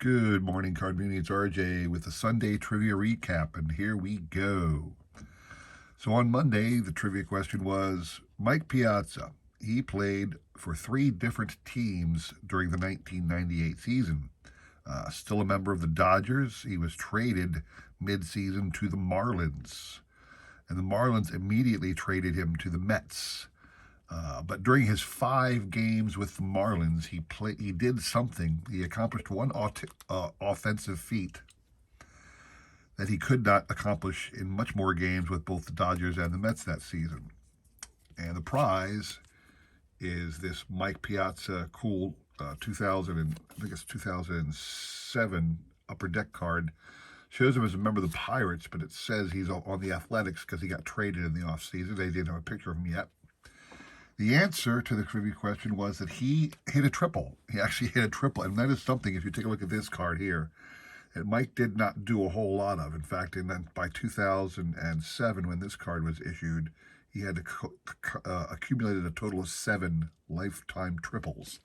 Good morning, Card Media. It's RJ with the Sunday Trivia Recap, and here we go. So on Monday, the trivia question was Mike Piazza. He played for three different teams during the 1998 season. Still a member of the Dodgers, he was traded mid-season to the Marlins, and the Marlins immediately traded him to the Mets. But during his 5 games with the Marlins, he did something. He accomplished one offensive feat that he could not accomplish in much more games with both the Dodgers and the Mets that season. And the prize is this Mike Piazza cool 2007 Upper Deck card. Shows him as a member of the Pirates, but it says he's on the Athletics because he got traded in the offseason. They didn't have a picture of him yet. The answer to the trivia question was that he hit a triple. He actually hit a triple, and that is something, if you take a look at this card here, that Mike did not do a whole lot of. In fact, by 2007, when this card was issued, he had accumulated a total of 7 lifetime triples.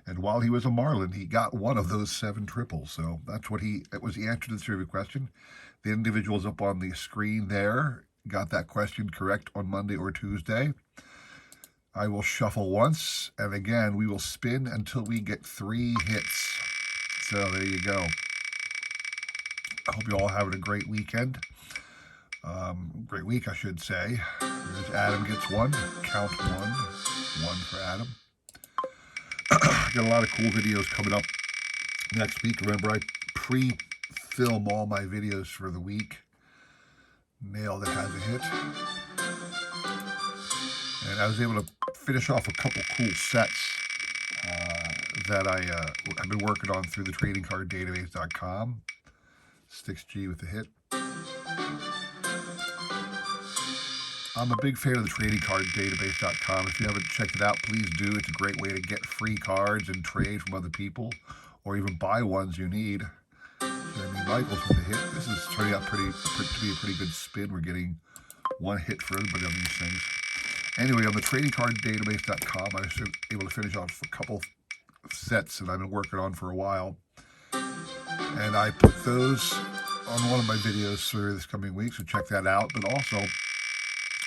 And while he was a Marlin, he got one of those 7 triples. So that was the answer to the trivia question. The individuals up on the screen there got that question correct on Monday or Tuesday. I will shuffle once, and again, we will spin until we get 3 hits. So there you go. I hope you all having a great weekend. Great week, I should say. There's Adam gets 1. Count 1. 1 for Adam. Got a lot of cool videos coming up next week. Remember, I pre-film all my videos for the week. Nail that has a hit. And I was able to finish off a couple cool sets that I've been working on through the tradingcarddatabase.com. Sticks G with the hit. I'm a big fan of the tradingcarddatabase.com. If you haven't checked it out, please do. It's a great way to get free cards and trade from other people, or even buy ones you need. Jeremy Michaels with the hit. This is turning out to be a pretty good spin. We're getting 1 hit for everybody on these things. Anyway, on the tradingcarddatabase.com, I was able to finish off a couple sets that I've been working on for a while. And I put those on one of my videos for this coming week, so check that out. But also,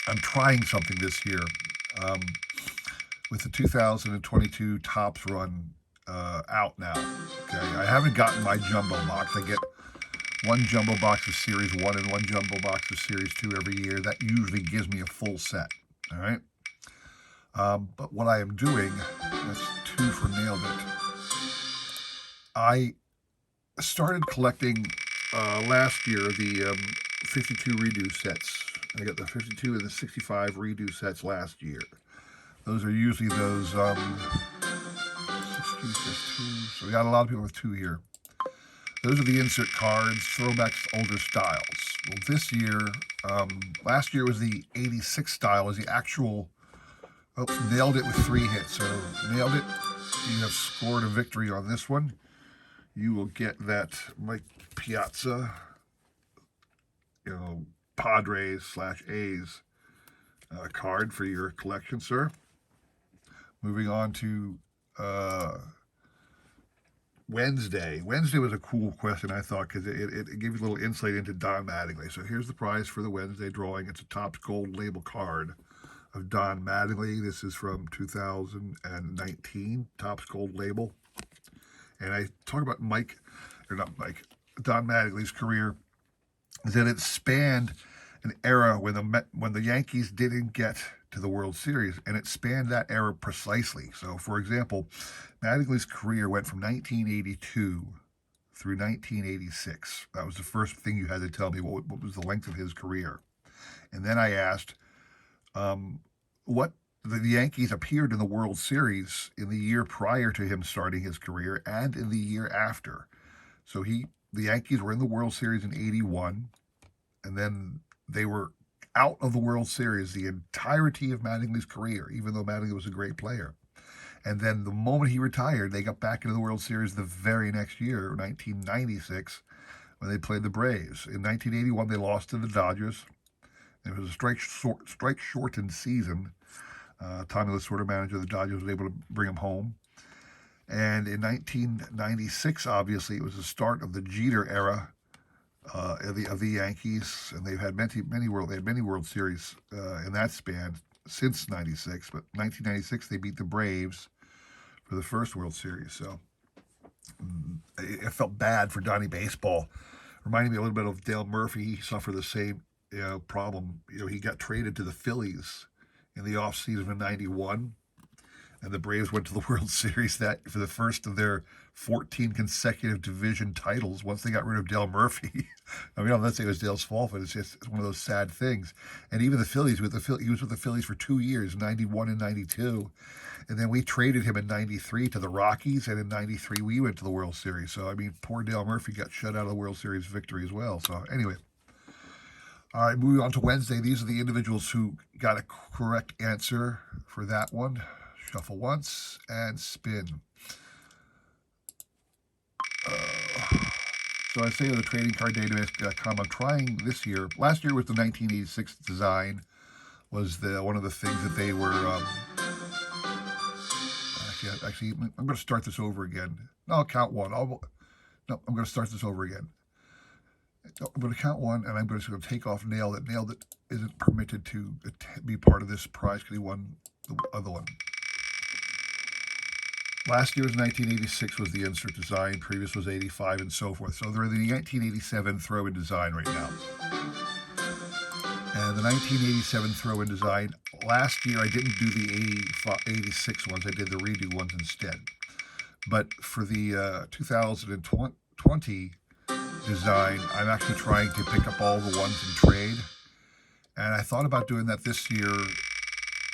I'm trying something this year. With the 2022 Topps run out now. Okay, I haven't gotten my jumbo box. I get 1 jumbo box of Series 1 and 1 jumbo box of Series 2 every year. That usually gives me a full set. All right. But what I am doing, that's 2 for Nailed It. I started collecting last year the 52 redo sets. I got the 52 and the 65 redo sets last year. Those are usually those 60, 2. So we got a lot of people with 2 here. Those are the insert cards, throwbacks, older styles. Well, this year, last year was the 86 style, was the actual, Nailed It with 3 hits. So Nailed It, you have scored a victory on this one. You will get that Mike Piazza, Padres/A's card for your collection, sir. Moving on to Wednesday. Wednesday was a cool question, I thought, because it gave you a little insight into Don Mattingly. So here's the prize for the Wednesday drawing. It's a Topps Gold Label card of Don Mattingly. This is from 2019, Topps Gold Label. And I talk about Don Mattingly's career, that it spanned an era when the Yankees didn't get to the World Series, and it spanned that era precisely. So, for example, Mattingly's career went from 1982 through 1986. That was the first thing you had to tell me, what was the length of his career. And then I asked, what the Yankees appeared in the World Series in the year prior to him starting his career and in the year after. So the Yankees were in the World Series in 81, and then they were out of the World Series the entirety of Mattingly's career, even though Mattingly was a great player. And then the moment he retired, they got back into the World Series the very next year, 1996, when they played the Braves. In 1981, they lost to the Dodgers. It was a strike-shortened season. Tommy Lasorda, manager of the Dodgers, was able to bring him home. And in 1996, obviously, it was the start of the Jeter era of the Yankees, and they've had many World Series in that span since '96. But 1996, they beat the Braves for the first World Series. So it felt bad for Donnie Baseball. Reminding me a little bit of Dale Murphy. He suffered the same problem. He got traded to the Phillies in the offseason of '91, and the Braves went to the World Series that for the first of their 14 consecutive division titles once they got rid of Dale Murphy. I mean, I'm not saying it was Dale's fault, but it's one of those sad things. And even the Phillies, he was with the Phillies for 2 years, '91 and '92. And then we traded him in '93 to the Rockies, and in '93 we went to the World Series. So, I mean, poor Dale Murphy got shut out of the World Series victory as well. So, anyway. All right, moving on to Wednesday. These are the individuals who got a correct answer for that one. Shuffle once and spin. So I say to the tradingcarddatabase.com, I'm trying this year. Last year was the 1986 design, was one of the things that they were. Actually, I'm going to start this over again. No, I'll count one. I'm going to start this over again. I'm going to count one, and I'm going to take off Nailed It. Nailed It isn't permitted to be part of this prize because he won the other one. Last year's 1986 was the insert design, previous was 85, and so forth. So they're in the 1987 throw-in design right now. And the 1987 throw-in design, last year I didn't do the 86 ones, I did the redo ones instead. But for the 2020 design, I'm actually trying to pick up all the ones in trade. And I thought about doing that this year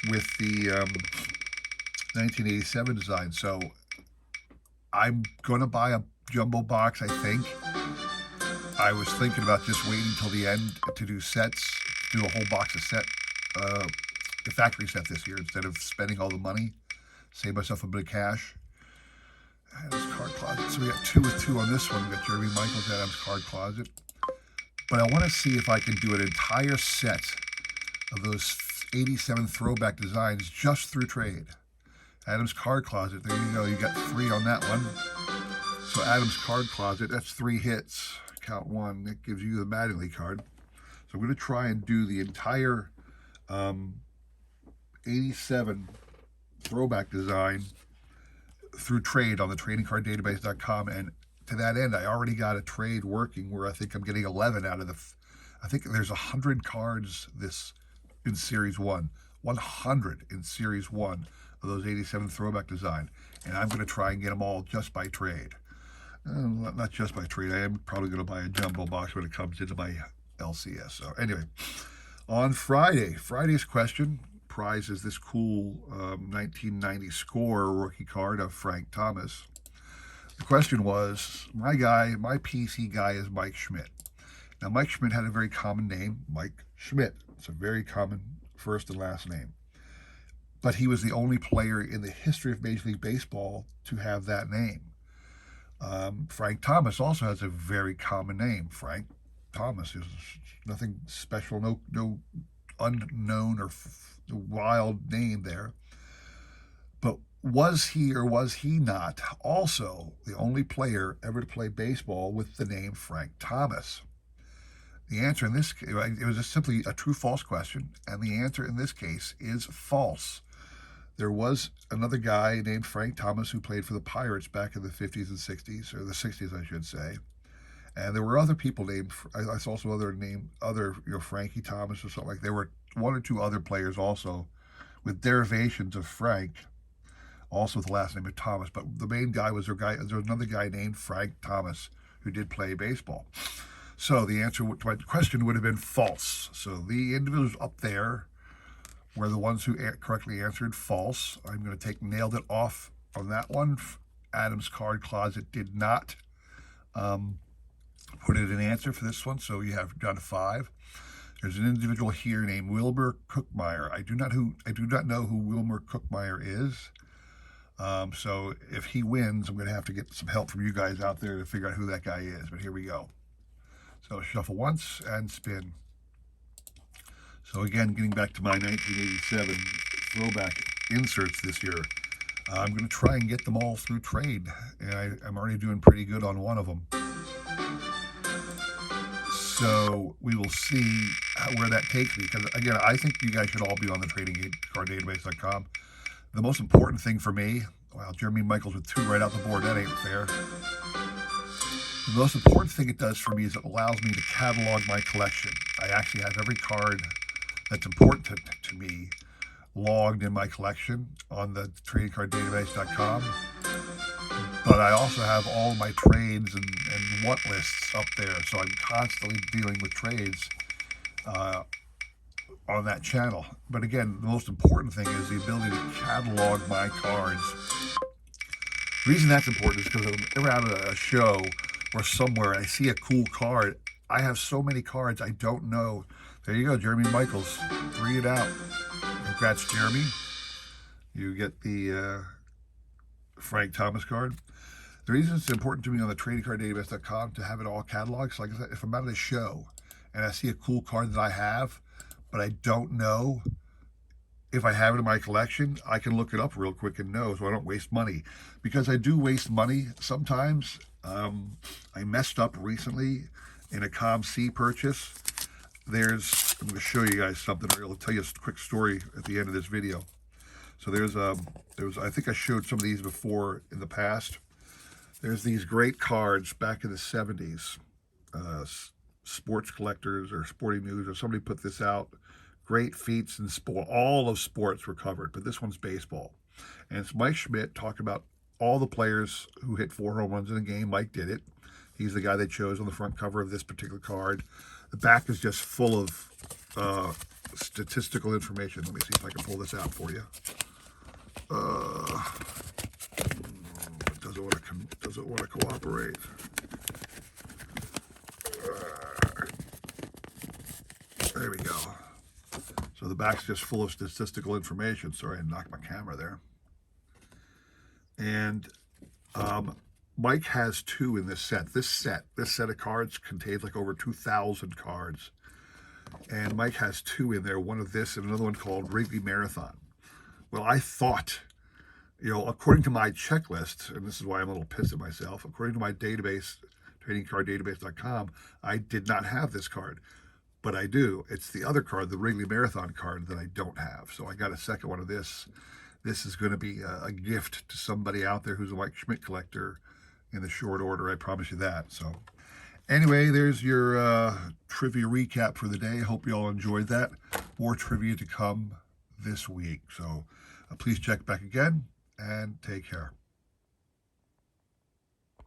with the 1987 design. So I'm going to buy a jumbo box, I think. I was thinking about just waiting till the end to do sets, do a whole box of the factory set this year instead of spending all the money. Save myself a bit of cash. Adam's Card Closet. So we got 2 with 2 on this one. We got Jeremy Michaels, Adam's Card Closet. But I want to see if I can do an entire set of those 87 throwback designs just through trade. Adam's Card Closet. There you go. You got 3 on that one. So Adam's Card Closet, that's 3 hits. Count 1. That gives you the Mattingly card. So I'm going to try and do the entire 87 throwback design through trade on the tradingcarddatabase.com. And to that end, I already got a trade working where I think I'm getting 11 out of I think there's 100 cards in Series 1. 100 in Series 1 of those 87 throwback design. And I'm going to try and get them all just by trade. Not just by trade. I am probably going to buy a jumbo box when it comes into my LCS. So anyway, on Friday's question, prize is this cool 1990 score rookie card of Frank Thomas. The question was, my PC guy is Mike Schmidt. Now, Mike Schmidt had a very common name, Mike Schmidt. It's a very common first and last name. But he was the only player in the history of Major League Baseball to have that name. Frank Thomas also has a very common name. Frank Thomas is nothing special, no unknown or wild name there. But was he or was he not also the only player ever to play baseball with the name Frank Thomas? The answer in this case, it was just simply a true-false question, and the answer in this case is false. There was another guy named Frank Thomas who played for the Pirates back in the 50s and 60s, or the 60s, I should say. And there were other people named, I saw some other Frankie Thomas or something like that. There were 1 or 2 other players also with derivations of Frank, also with the last name of Thomas. But the main guy was there was another guy named Frank Thomas who did play baseball. So the answer to my question would have been false. So the individuals up there were the ones who correctly answered false. I'm going to take Nailed It off on that one. Adam's Card Closet did not put it in answer for this one, so you have down to 5. There's an individual here named Wilbur Cookmeyer. I do not know who Wilbur Cookmeyer is. So if he wins, I'm going to have to get some help from you guys out there to figure out who that guy is. But here we go. So shuffle once and spin. So again, getting back to my 1987 throwback inserts this year, I'm going to try and get them all through trade, and I'm already doing pretty good on one of them. So we will see where that takes me. Because again, I think you guys should all be on the tradingcarddatabase.com. The most important thing for me, wow, Jeremy Michaels with 2 right out the board. That ain't fair. The most important thing it does for me is it allows me to catalog my collection. I actually have every card that's important to me logged in my collection on the tradingcarddatabase.com. But I also have all my trades and want lists up there, so I'm constantly dealing with trades on that channel. But again, the most important thing is the ability to catalog my cards. The reason that's important is because if I'm ever out at a show or somewhere and I see a cool card, I have so many cards I don't know. There you go, Jeremy Michaels. Read it out. Congrats, Jeremy. You get the Frank Thomas card. The reason it's important to me on the tradingcarddatabase.com to have it all cataloged, so like I said, if I'm at a show and I see a cool card that I have, but I don't know if I have it in my collection, I can look it up real quick and know, so I don't waste money. Because I do waste money sometimes. I messed up recently in a COMC purchase. I'm going to show you guys something. I'll tell you a quick story at the end of this video. So I think I showed some of these before in the past. There's these great cards back in the 70s. Sports Collectors or Sporting News or somebody put this out. Great feats in sport. All of sports were covered, but this one's baseball. And it's Mike Schmidt talking about all the players who hit 4 home runs in a game. Mike did it. He's the guy they chose on the front cover of this particular card. The back is just full of statistical information. Let me see if I can pull this out for you. Doesn't want to cooperate. There we go. So the back's just full of statistical information. Sorry, I knocked my camera there. And Mike has 2 in this set. This set of cards contains like over 2,000 cards. And Mike has 2 in there, one of this and another one called Wrigley Marathon. Well, I thought, according to my checklist, and this is why I'm a little pissed at myself, according to my database, tradingcarddatabase.com, I did not have this card. But I do. It's the other card, the Wrigley Marathon card, that I don't have. So I got a second one of this. This is going to be a gift to somebody out there who's a Mike Schmidt collector in the short order. I promise you that. So anyway, there's your trivia recap for the day. I hope you all enjoyed that. More trivia to come this week. So please check back again and take care.